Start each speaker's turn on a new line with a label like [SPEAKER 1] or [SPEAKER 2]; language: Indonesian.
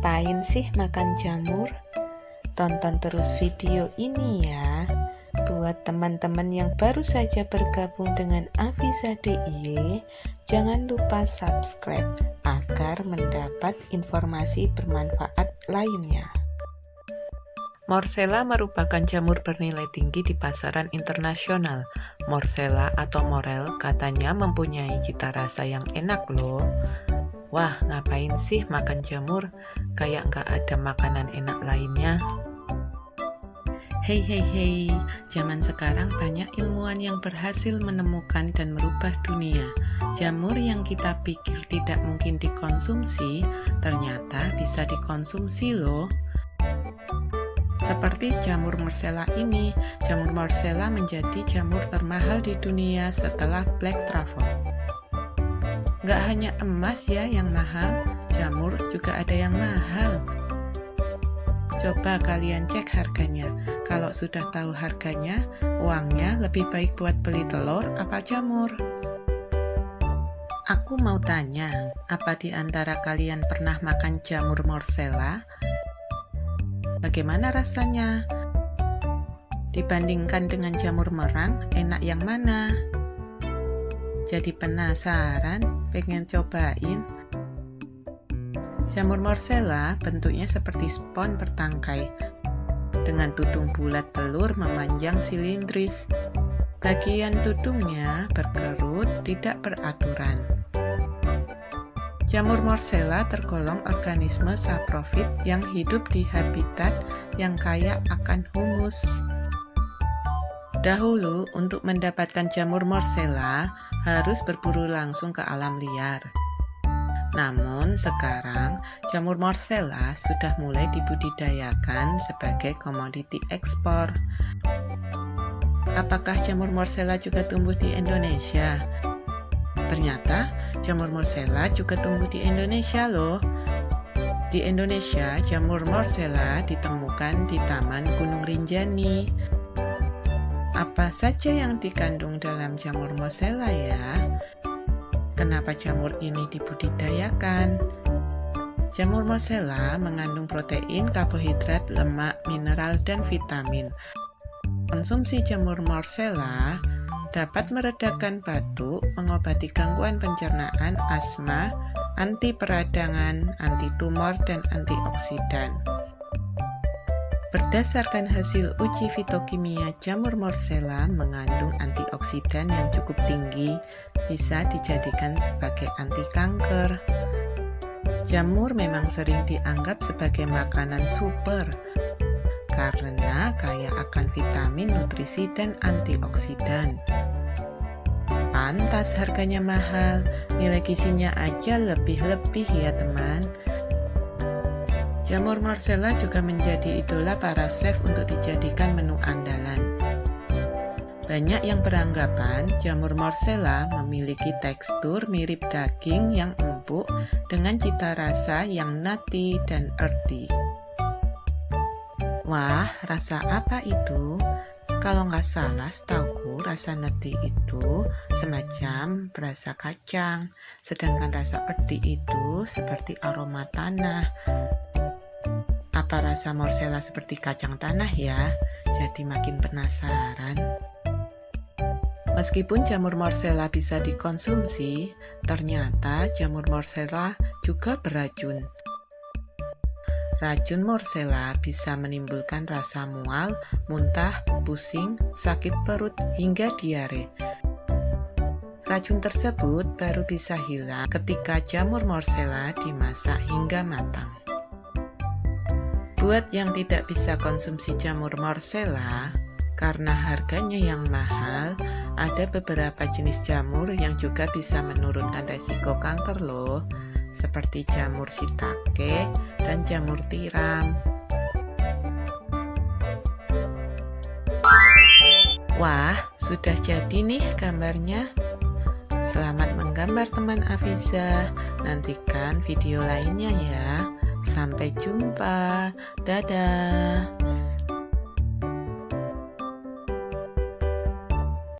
[SPEAKER 1] Ngapain sih makan jamur? Tonton terus video ini ya. Buat teman-teman yang baru saja bergabung dengan Afiza DIY, jangan lupa subscribe agar mendapat informasi bermanfaat lainnya.
[SPEAKER 2] Morcella merupakan jamur bernilai tinggi di pasaran internasional. Morcella atau morel katanya mempunyai cita rasa yang enak loh. Wah, ngapain sih makan jamur? Kayak nggak ada makanan enak lainnya. Hei, zaman sekarang banyak ilmuwan yang berhasil menemukan dan merubah dunia. Jamur yang kita pikir tidak mungkin dikonsumsi, ternyata bisa dikonsumsi loh. Seperti jamur Morcella ini, jamur Morcella menjadi jamur termahal di dunia setelah black truffle. Nggak hanya emas ya yang mahal, jamur juga ada yang mahal. Coba kalian cek harganya. Kalau sudah tahu harganya, uangnya lebih baik buat beli telur apa jamur? Aku mau tanya, apa di antara kalian pernah makan jamur Morcella? Bagaimana rasanya? Dibandingkan dengan jamur merang, enak yang mana? Jadi penasaran, pengen cobain? Jamur Morcella bentuknya seperti spons bertangkai, dengan tudung bulat telur memanjang silindris. Bagian tudungnya berkerut, tidak beraturan. Jamur Morcella tergolong organisme saprofit yang hidup di habitat yang kaya akan humus. Dahulu, untuk mendapatkan jamur Morcella, harus berburu langsung ke alam liar. Namun, sekarang jamur Morcella sudah mulai dibudidayakan sebagai komoditi ekspor. Apakah jamur Morcella juga tumbuh di Indonesia? Ternyata, jamur Morcella juga tumbuh di Indonesia loh. Di Indonesia, jamur Morcella ditemukan di Taman Gunung Rinjani. Apa saja yang dikandung dalam jamur Morcella ya? Kenapa jamur ini dibudidayakan? Jamur Morcella mengandung protein, karbohidrat, lemak, mineral, dan vitamin. Konsumsi jamur Morcella dapat meredakan batuk, mengobati gangguan pencernaan, asma, anti peradangan, anti tumor, dan antioksidan. Berdasarkan hasil uji fitokimia, jamur Morcella mengandung antioksidan yang cukup tinggi, bisa dijadikan sebagai anti kanker. Jamur memang sering dianggap sebagai makanan super, karena kaya akan vitamin, nutrisi, dan antioksidan. Pantas harganya mahal, nilai gizinya aja lebih-lebih ya teman. Jamur Morcella juga menjadi idola para chef untuk dijadikan menu andalan. Banyak yang beranggapan jamur Morcella memiliki tekstur mirip daging yang empuk dengan cita rasa yang nutty dan earthy. Wah, rasa apa itu? Kalau nggak salah, setauku rasa nutty itu semacam berasa kacang, sedangkan rasa earthy itu seperti aroma tanah. Apa rasa Morcella seperti kacang tanah ya? Jadi makin penasaran. Meskipun jamur Morcella bisa dikonsumsi, ternyata jamur Morcella juga beracun. Racun Morcella bisa menimbulkan rasa mual, muntah, pusing, sakit perut, hingga diare. Racun tersebut baru bisa hilang ketika jamur Morcella dimasak hingga matang. Buat yang tidak bisa konsumsi jamur Morcella, karena harganya yang mahal, ada beberapa jenis jamur yang juga bisa menurunkan resiko kanker loh, seperti jamur shiitake dan jamur tiram. Wah, sudah jadi nih gambarnya. Selamat menggambar teman Afiza. Nantikan video lainnya ya. Sampai jumpa. Dadah.